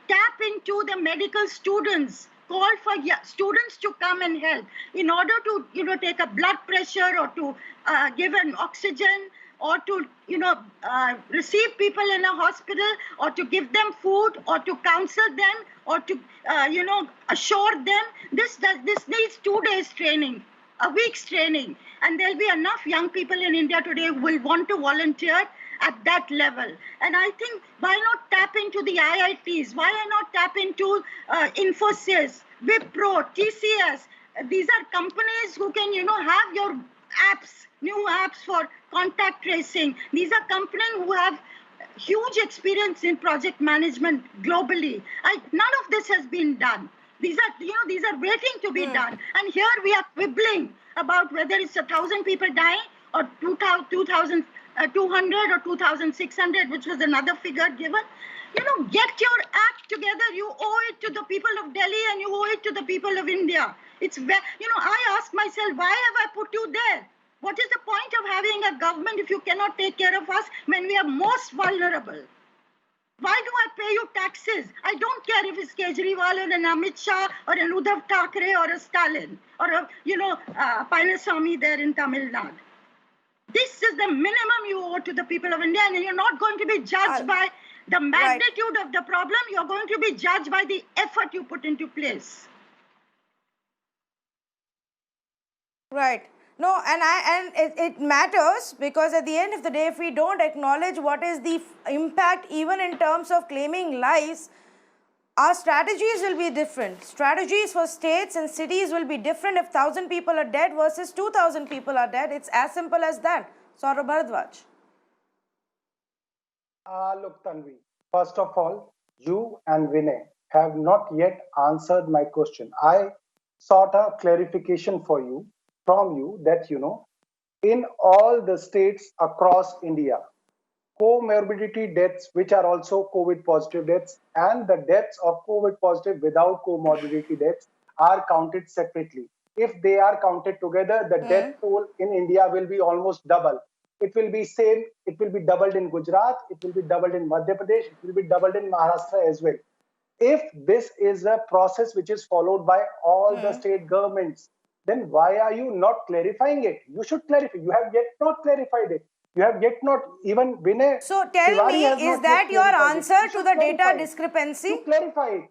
tap into the medical students, call for students to come and help in order to, take a blood pressure or to give an oxygen or to, receive people in a hospital or to give them food or to counsel them or to, assure them. This needs 2 days training, a week's training. And there'll be enough young people in India today who will want to volunteer at that level. And I think, why not tap into the IITs? Why not tap into Infosys, Wipro, TCS? These are companies who can, have your apps, new apps for contact tracing. These are companies who have huge experience in project management globally. None of this has been done. These are waiting to be done. And here we are quibbling about whether it's 1,000 people dying or 2,200 or 2,600, which was another figure given. Get your act together. You owe it to the people of Delhi and you owe it to the people of India. I ask myself, why have I put you there? What is the point of having a government if you cannot take care of us when we are most vulnerable? Why do I pay you taxes? I don't care if it's Kejriwal or an Amit Shah or an Uddhav Thackeray or a Stalin or a, Pailaswamy there in Tamil Nadu. This is the minimum you owe to the people of India, and you're not going to be judged by the magnitude of the problem. You're going to be judged by the effort you put into place. Right. No, and it matters because at the end of the day, if we don't acknowledge what is the impact, even in terms of claiming lives, our strategies will be different. Strategies for states and cities will be different if 1,000 people are dead versus 2,000 people are dead. It's as simple as that. Saurabh Bharadwaj. Look, Tanvi, first of all, you and Vinay have not yet answered my question. I sought a clarification from you that, in all the states across India, comorbidity deaths, which are also COVID positive deaths, and the deaths of COVID positive without comorbidity deaths are counted separately. If they are counted together, the death toll in India will be almost double. It will be same. It will be doubled in Gujarat. It will be doubled in Madhya Pradesh. It will be doubled in Maharashtra as well. If this is a process which is followed by all the state governments, then why are you not clarifying it? You should clarify. You have yet not clarified it. You have yet not even Vinay. So tell Tiwari me, has is not that yet your clarified it. answer You to should the clarify data it. discrepancy? You clarify it.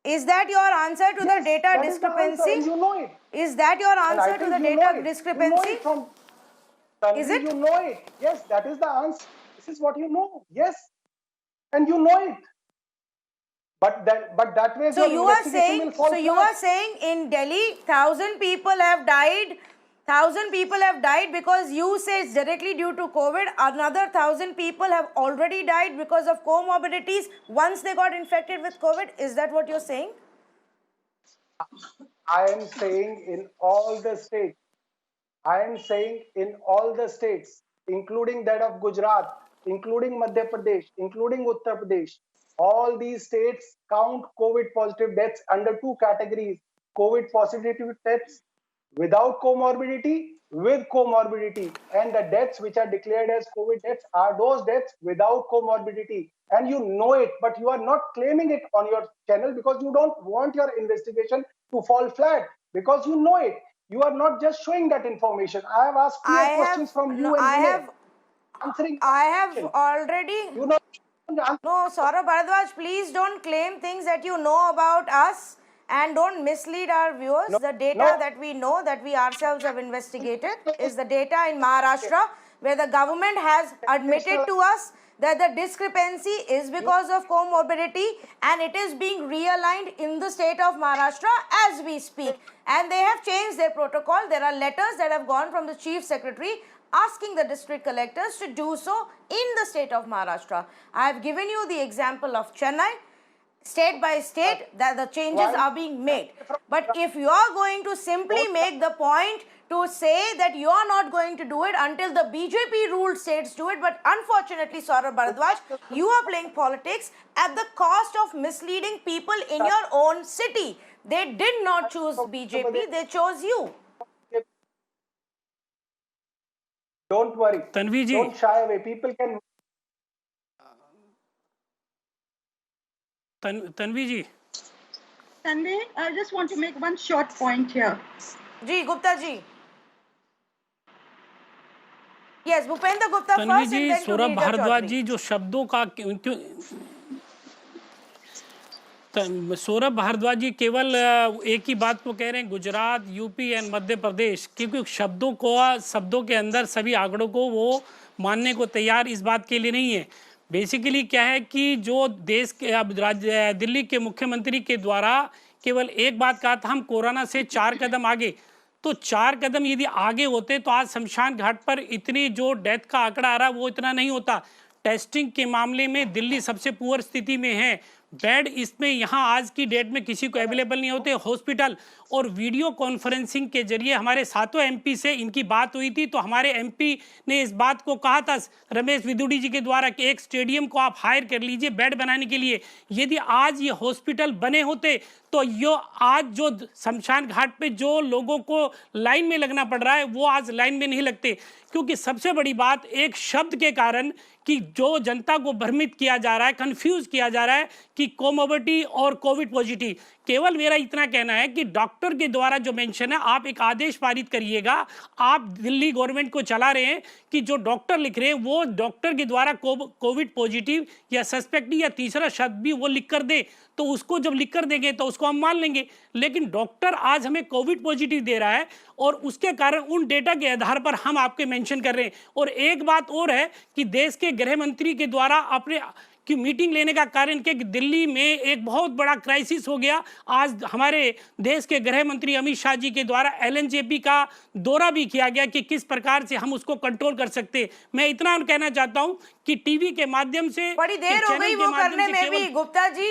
Is that your answer to the Yes, data that is the answer, discrepancy? and you know it. Is that your And I answer to think the you know data it. discrepancy? You know it from Tanvi, Is it? You know it. Yes, that is the answer. This is what you know. Yes, and you know it. But that way So your you are investigation will saying, fall so you flat. are saying in Delhi, 1,000 people have died. 1,000 people have died because you say it's directly due to COVID. Another 1,000 people have already died because of comorbidities once they got infected with COVID. Is that what you're saying? I am saying in all the states. I am saying in all the states, including that of Gujarat, including Madhya Pradesh, including Uttar Pradesh, all these states count COVID positive deaths under two categories: COVID positive deaths without comorbidity, with comorbidity, and the deaths which are declared as COVID deaths are those deaths without comorbidity. And you know it, but you are not claiming it on your channel because you don't want your investigation to fall flat, because you know it. You are not just showing that information. I have asked clear questions from you and Vinay. Answering. I have already. You know. No, Saurabh Bharadwaj, please don't claim things that you know about us and don't mislead our viewers. The data that we know, that we ourselves have investigated, is the data in Maharashtra, where the government has admitted to us that the discrepancy is because of comorbidity and it is being realigned in the state of Maharashtra as we speak. And they have changed their protocol. There are letters that have gone from the Chief Secretary asking the district collectors to do so in the state of Maharashtra. I have given you the example of Chennai. State by state, that the changes are being made. But if you are going to simply make the point to say that you are not going to do it until the BJP ruled states do it, but unfortunately, Saurabh Bharadwaj, you are playing politics at the cost of misleading people in your own city. They did not choose BJP, they chose you. Don't worry. Tanvi ji. Don't shy away. People can. Tanvi ji. Tanvi, I just want to make one short point here. Ji, Gupta ji. Yes, Bhupendra Gupta Tanvi first ji, and then to Saurabh Neerja Bhardwaj Chaudhary. जी जो शब्दों का सौरभ भारद्वाज जी केवल एक ही बात को कह रहे हैं, गुजरात, यूपी एंड मध्य प्रदेश, क्योंकि शब्दों के अंदर सभी आंकड़ों को वो मानने को तैयार इस बात के लिए नहीं है। बेसिकली क्या है कि जो देश के अब दिल्ली के मुख्यमंत्री के द्वारा केवल एक बात कहा था, हम कोरोना से 4 कदम आगे, तो 4 कदम यदि आगे होते तो आज शमशान घाट पर इतनी जो डेथ का आंकड़ा आ रहा वो इतना नहीं होता। टेस्टिंग के मामले में दिल्ली सबसे पुअर स्थिति में है। बेड इसमें यहाँ आज की डेट में किसी को अवेलेबल नहीं होते। हॉस्पिटल और वीडियो कॉन्फ्रेंसिंग के जरिए हमारे 7 एमपी से इनकी बात हुई थी, तो हमारे एमपी ने इस बात को कहा था रमेश विदुड़ी जी के द्वारा कि एक स्टेडियम को आप हायर कर लीजिए बेड बनाने के लिए। यदि आज ये हॉस्पिटल बने होते तो ये आज जो शमशान घाट पे जो लोगों को लाइन में लगना पड़ रहा है वो आज लाइन में नहीं लगते। क्योंकि सबसे बड़ी बात एक शब्द के कारण कि जो जनता को भ्रमित किया जा रहा है, कंफ्यूज किया जा रहा है कि कोमोबिटी और कोविड पॉजिटिव। केवल मेरा इतना कहना है कि डॉक्टर के द्वारा जो मेंशन है, आप एक आदेश पारित करिएगा। आप दिल्ली गवर्नमेंट को चला रहे हैं कि जो डॉक्टर लिख रहे हैं वो डॉक्टर के द्वारा कोविड पॉजिटिव या सस्पेक्ट या तीसरा शब्द भी वो लिख कर दे, तो उसको जब लिख कर देंगे तो उसको हम मान लेंगे। लेकिन डॉक्टर आज हमें कोविड पॉजिटिव दे रहा है और उसके कारण उन डेटा के आधार पर हम आपके मेंशन कर रहे हैं। और एक बात और है कि देश के गृह मंत्री के द्वारा अपने की मीटिंग लेने का कारण कि दिल्ली में एक बहुत बड़ा क्राइसिस हो गया। आज हमारे देश के गृह मंत्री अमित शाह जी के द्वारा LNJP का दौरा भी किया गया कि किस प्रकार से हम उसको कंट्रोल कर सकते हैं। मैं इतना कहना चाहता हूं कि टीवी के माध्यम से बड़ी देर हो गई वो करने में भी, गुप्ता जी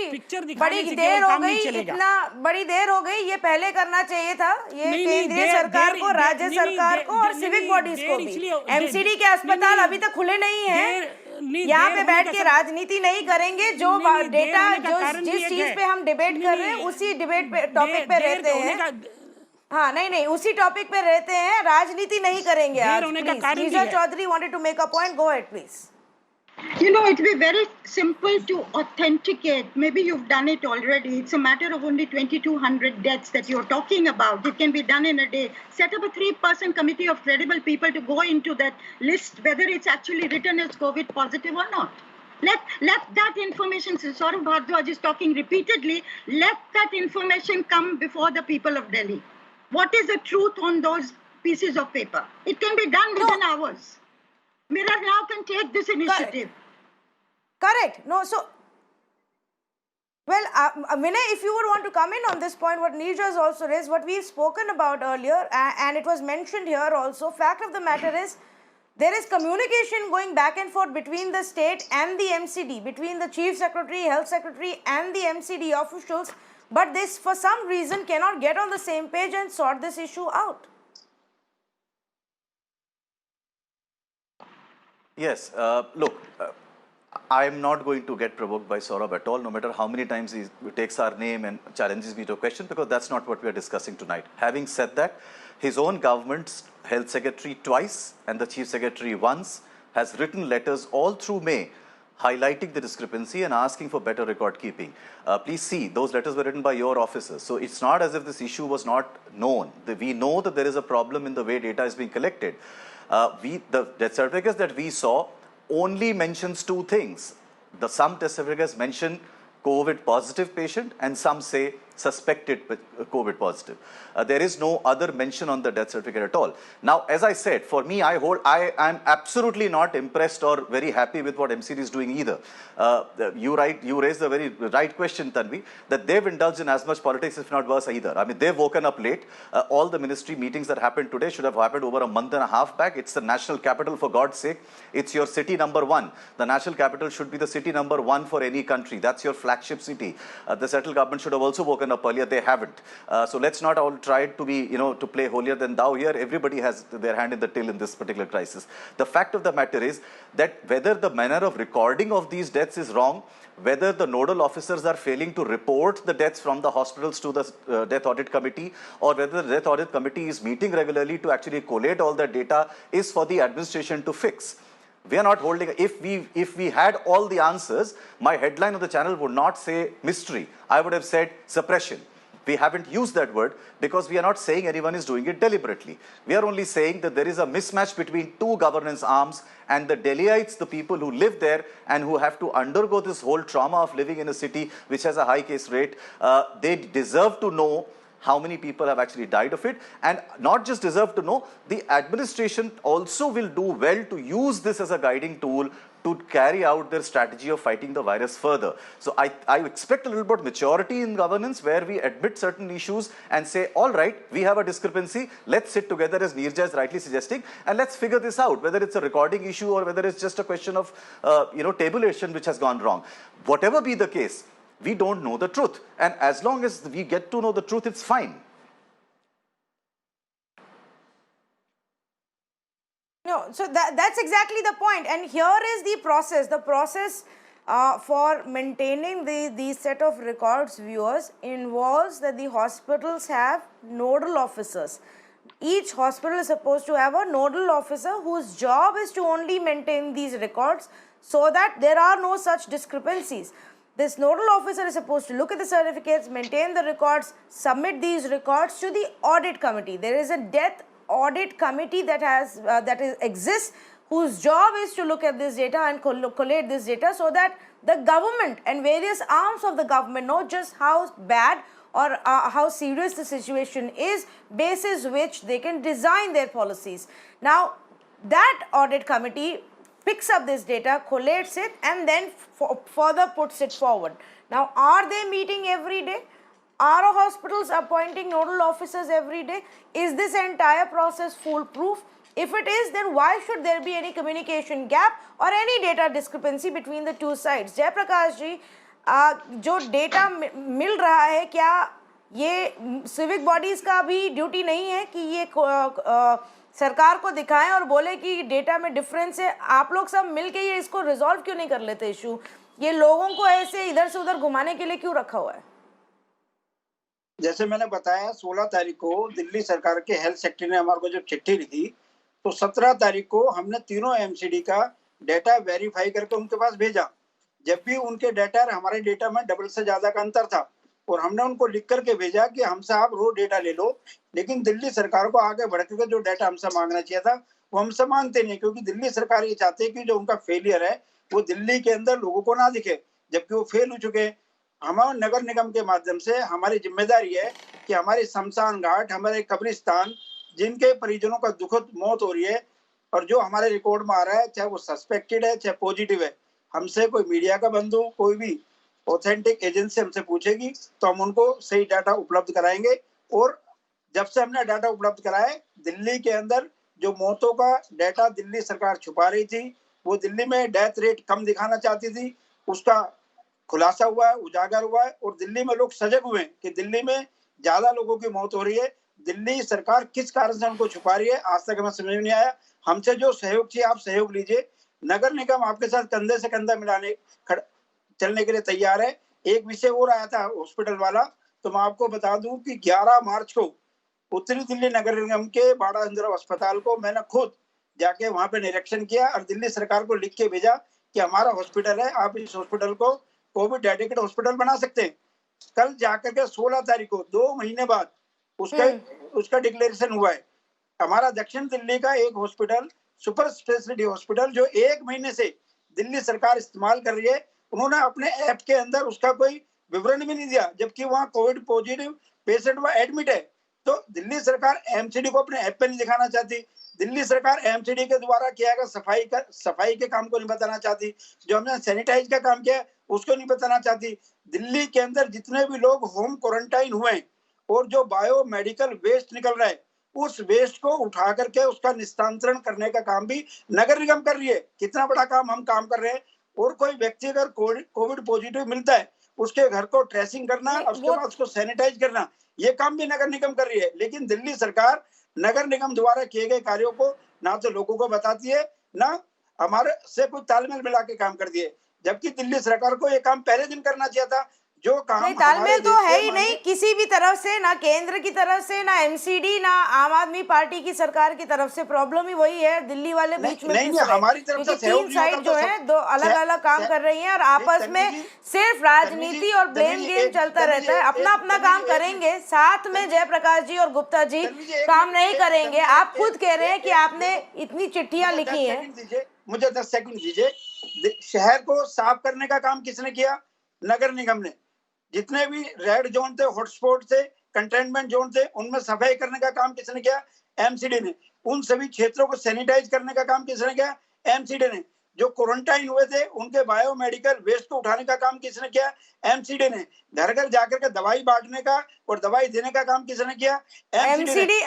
बड़ी देर हो गई, इतना बड़ी देर हो गई। ये पहले करना चाहिए था, ये केंद्रीय सरकार को, राज्य सरकार को और सिविक बॉडीज को भी। MCD के अस्पताल अभी तक खुले नहीं है। यहाँ पे बैठ के राजनीति नहीं करेंगे। जो डेटा जिस चीज पे हम डिबेट कर रहे हैं उसी डिबेट पे टॉपिक पे रहते हैं। हाँ नहीं उसी टॉपिक पे रहते हैं, राजनीति नहीं करेंगे आज। Neerja Chaudhary wanted to make a point, go ahead please. You know, it'll be very simple to authenticate. Maybe you've done it already. It's a matter of only 2,200 deaths that you're talking about. It can be done in a day. Set up a 3-person committee of credible people to go into that list, whether it's actually written as COVID positive or not. Let that information, since Saurabh Bhardwaj is talking repeatedly, let that information come before the people of Delhi. What is the truth on those pieces of paper? It can be done within hours. Mirror now can take this initiative. Correct. No, so, well, Vinay, if you would want to come in on this point, what Neerja has also raised, what we've spoken about earlier, and it was mentioned here also, fact of the matter is, there is communication going back and forth between the state and the MCD, between the Chief Secretary, Health Secretary and the MCD officials, but this, for some reason, cannot get on the same page and sort this issue out. Yes, look, I am not going to get provoked by Saurabh at all, no matter how many times he takes our name and challenges me to a question, because that's not what we are discussing tonight. Having said that, his own government's health secretary twice and the chief secretary once has written letters all through May highlighting the discrepancy and asking for better record keeping. Please see, those letters were written by your officers. So it's not as if this issue was not known. We know that there is a problem in the way data is being collected. The death certificates that we saw only mentions two things. Some test certificates mention COVID positive patient and some say suspected COVID positive. There is no other mention on the death certificate at all. Now, as I said, for me, I am absolutely not impressed or very happy with what MCD is doing either. You raised the very right question, Tanvi, that they've indulged in as much politics, if not worse either. I mean, they've woken up late. All the ministry meetings that happened today should have happened over a month and a half back. It's the national capital, for God's sake. It's your city number one. The national capital should be the city number one for any country. That's your flagship city. The central government should have also woken up earlier. They haven't. So let's not all try to be, to play holier than thou here. Everybody has their hand in the till in this particular crisis. The fact of the matter is that whether the manner of recording of these deaths is wrong, whether the nodal officers are failing to report the deaths from the hospitals to the death audit committee, or whether the death audit committee is meeting regularly to actually collate all that data, is for the administration to fix. We are not holding, if we had all the answers, my headline of the channel would not say mystery. I would have said suppression. We haven't used that word because we are not saying anyone is doing it deliberately. We are only saying that there is a mismatch between two governance arms, and the Delhiites, the people who live there and who have to undergo this whole trauma of living in a city which has a high case rate, they deserve to know how many people have actually died of it, and not just deserve to know, the administration also will do well to use this as a guiding tool to carry out their strategy of fighting the virus further. So I expect a little bit maturity in governance, where we admit certain issues and say, all right, we have a discrepancy, let's sit together, as Neerja is rightly suggesting, and let's figure this out, whether it's a recording issue or whether it's just a question of tabulation which has gone wrong. Whatever be the case, we don't know the truth, and as long as we get to know the truth, it's fine. No, so that's exactly the point, and here is the process. The process for maintaining these set of records, viewers, involves that the hospitals have nodal officers. Each hospital is supposed to have a nodal officer whose job is to only maintain these records. so that there are no such discrepancies. This nodal officer is supposed to look at the certificates, maintain the records, submit these records to the audit committee. There is a death audit committee that exists, whose job is to look at this data and collate this data so that the government and various arms of the government know just how bad or how serious the situation is, basis which they can design their policies. Now, that audit committee picks up this data, collates it, and then further puts it forward. Now, are they meeting every day? Are our hospitals appointing nodal officers every day? Is this entire process foolproof? If it is, then why should there be any communication gap or any data discrepancy between the two sides? Jayaprakash ji, जो data मिल रहा है, क्या ये civic bodies का भी duty नहीं है कि ये सरकार को दिखाएं और बोले कि डेटा में डिफरेंस है? आप लोग सब मिलके ये इसको रिजॉल्व क्यों नहीं कर लेते इशू? ये लोगों को ऐसे इधर से उधर घुमाने के लिए क्यों रखा हुआ है? जैसे मैंने बताया 16 तारीख को दिल्ली सरकार के हेल्थ सेक्रेटरी ने हमारे को जब चिट्ठी लिखी तो 17 तारीख को हमने तीनों एमसीडी का डेटा वेरीफाई करके उनके पास भेजा। जब भी उनके डेटा और हमारे डेटा में डबल से ज्यादा का अंतर था और हमने उनको लिख करके भेजा कि हमसे आप रो डेटा ले लो, लेकिन दिल्ली सरकार को आगे बढ़ के जो डेटा हमसे मांगना चाहिए था वो हमसे मांगते नहीं, क्योंकि दिल्ली सरकार ये चाहती है कि जो उनका फेलियर है वो दिल्ली के अंदर लोगों को ना दिखे, जबकि वो फेल हो चुके हैं। हमारे नगर निगम के माध्यम से हमारी जिम्मेदारी है कि हमारे शमशान घाट, हमारे कब्रिस्तान, जिनके परिजनों का दुखद मौत हो रही है और जो हमारे रिकॉर्ड में आ रहा है, चाहे वो सस्पेक्टेड है चाहे पॉजिटिव है, हमसे कोई मीडिया का बंधु, कोई भी ऑथेंटिक एजेंसी हमसे पूछेगी तो हम उनको सही डाटा उपलब्ध कराएंगे। और जब से हमने डाटा उपलब्ध कराए, दिल्ली के अंदर जो मौतों का डाटा दिल्ली सरकार छुपा रही थी, वो दिल्ली में डेथ रेट कम दिखाना चाहती थी, उसका खुलासा हुआ है, उजागर हुआ है और दिल्ली में लोग सजग हुए हैं कि दिल्ली में ज्यादा लोगों की मौत हो रही है। दिल्ली सरकार किस कारण से उनको छुपा रही है, आज तक हमें समझ नहीं आया। हमसे जो सहयोग चाहिए आप सहयोग लीजिए, नगर निगम आपके साथ कंधे से कंधा मिलाने चलने के लिए तैयार है। एक विषय और आया था हॉस्पिटल वाला, तो मैं आपको बता दूं कि 11 मार्च को उत्तरी दिल्ली नगर निगम के बाड़ा इंदिरा अस्पताल को मैंने खुद जाके वहां पे निरीक्षण किया और दिल्ली सरकार को लिख के भेजा कि हमारा हॉस्पिटल है, आप इस हॉस्पिटल को कोविड डेडिकेटेड हॉस्पिटल बना सकते हैं। कल जाकर के 16 तारीख को 2 महीने बाद उसका डिक्लेरेशन हुआ है। हमारा दक्षिण दिल्ली का एक हॉस्पिटल, सुपर स्पेशलिटी हॉस्पिटल, जो 1 महीने से दिल्ली सरकार इस्तेमाल कर रही है, उन्होंने अपने ऐप के अंदर उसका कोई विवरण भी नहीं दिया, जबकि वहाँ कोविड पॉजिटिव पेशेंट वहाँ एडमिट है। तो दिल्ली सरकार एमसीडी को अपने ऐप पे नहीं दिखाना चाहती। दिल्ली सरकार एमसीडी के द्वारा किया गया सफाई के काम को नहीं बताना चाहती, जो हमने सैनिटाइज का काम किया उसको नहीं बताना चाहती। दिल्ली के अंदर जितने भी लोग होम क्वारंटाइन हुए हैं और जो बायो मेडिकल वेस्ट निकल रहा है, उस वेस्ट को उठा करके उसका निस्तांतरण करने का काम भी नगर निगम कर रही है। कितना बड़ा काम हम काम कर रहे हैं। और कोई व्यक्ति अगर कोविड पॉजिटिव मिलता है, उसके घर को ट्रेसिंग करना और उसके बाद उसको सैनिटाइज करना, ये काम भी नगर निगम कर रही है। लेकिन दिल्ली सरकार नगर निगम द्वारा किए गए कार्यों को ना तो लोगों को बताती है, ना हमारे से कोई तालमेल मिला के काम करती है, जबकि दिल्ली सरकार को ये काम पहले दिन करना चाहिए था। जो काम नहीं, तालमेल तो है ही नहीं किसी भी तरफ से, ना केंद्र की तरफ से, ना एमसीडी, ना आम आदमी पार्टी की सरकार की तरफ से। प्रॉब्लम ही वही है, दिल्ली वाले बीच में हमारी तरफ से तीन साइड जो है दो अलग अलग काम कर रही हैं और आपस में सिर्फ राजनीति और ब्लेम गेम चलता रहता है। अपना अपना काम करेंगे, साथ में जयप्रकाश जी और गुप्ता जी काम नहीं करेंगे। आप खुद कह रहे हैं कि आपने इतनी चिट्ठियां लिखी हैं। मुझे 10 सेकंड दीजिए। शहर को साफ करने का काम किसने किया? नगर निगम ने। जितने भी रेड जोन थे, हॉटस्पॉट थे, कंटेनमेंट जोन थे, उनमें सफाई करने का काम किसने किया? एमसीडी ने। उन सभी क्षेत्रों को सैनिटाइज करने का काम किसने किया? एमसीडी ने। जो क्वारंटाइन हुए थे उनके बायोमेडिकल वेस्ट को उठाने का काम किसने किया? एमसीडी ने। घर घर जाकर के दवाई बांटने का और दवाई देने का काम किसने किया? एमसीडी।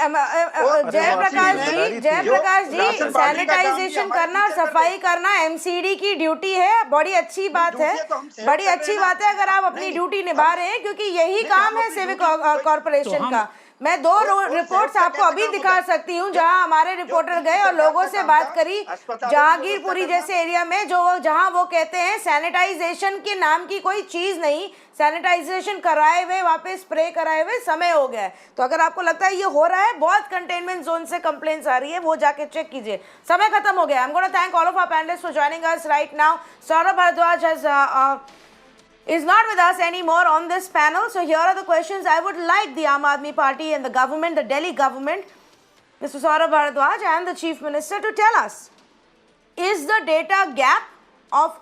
जयप्रकाश जी, सैनिटाइजेशन करना और सफाई करना एमसीडी की ड्यूटी है। बड़ी अच्छी बात है, बड़ी अच्छी बात है अगर आप अपनी ड्यूटी निभा रहे हैं, क्योंकि यही काम है सिविक कॉर्पोरेशन का। मैं दो रिपोर्ट्स आपको अभी दिखा सकती हूँ जहां हमारे रिपोर्टर गए और लोगों से बात करी जहांगीरपुरी जैसे एरिया में जहां वो कहते हैं सैनिटाइजेशन के नाम की कोई चीज नहीं, सैनिटाइजेशन कराए हुए वहां पे स्प्रे कराए हुए समय हो गया है। तो अगर आपको लगता है ये हो रहा है, बहुत कंटेनमेंट जोन से कंप्लेंट्स आ रही है, वो जाके चेक कीजिए। समय खत्म हो गया। I am gonna thank all of our panellists for joining us right now. Saurabh Bhardwaj is not with us anymore on this panel. So here are the questions I would like the Aam Aadmi Party and the government, the Delhi government, Mr. Saurabh Bharadwaj and the Chief Minister to tell us. Is the data gap of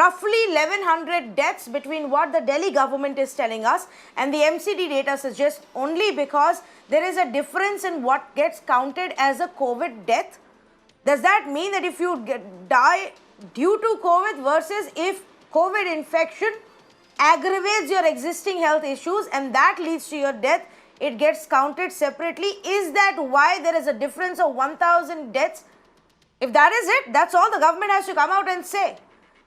roughly 1100 deaths between what the Delhi government is telling us and the MCD data suggests only because there is a difference in what gets counted as a COVID death? Does that mean that if you die due to COVID versus if COVID infection aggravates your existing health issues and that leads to your death, it gets counted separately? Is that why there is a difference of 1000 deaths? If that is it, that's all the government has to come out and say.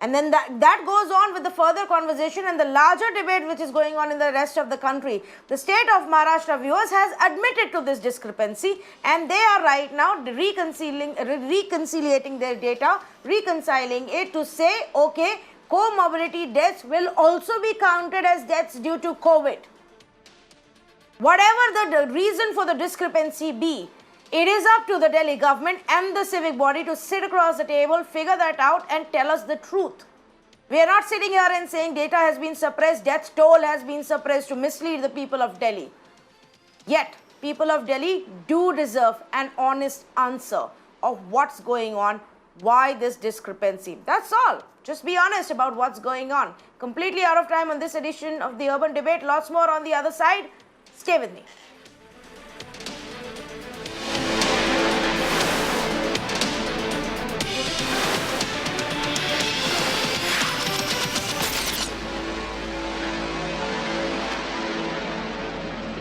And then that goes on with the further conversation and the larger debate which is going on in the rest of the country. The state of Maharashtra, viewers, has admitted to this discrepancy and they are right now reconciliating their data, reconciling it to say, okay, comorbidity deaths will also be counted as deaths due to COVID. Whatever the reason for the discrepancy be, it is up to the Delhi government and the civic body to sit across the table, figure that out and tell us the truth. We are not sitting here and saying data has been suppressed, death toll has been suppressed to mislead the people of Delhi. Yet, people of Delhi do deserve an honest answer of what's going on, why this discrepancy. That's all. Just be honest about what's going on. Completely out of time on this edition of the Urban Debate. Lots more on the other side. Stay with me.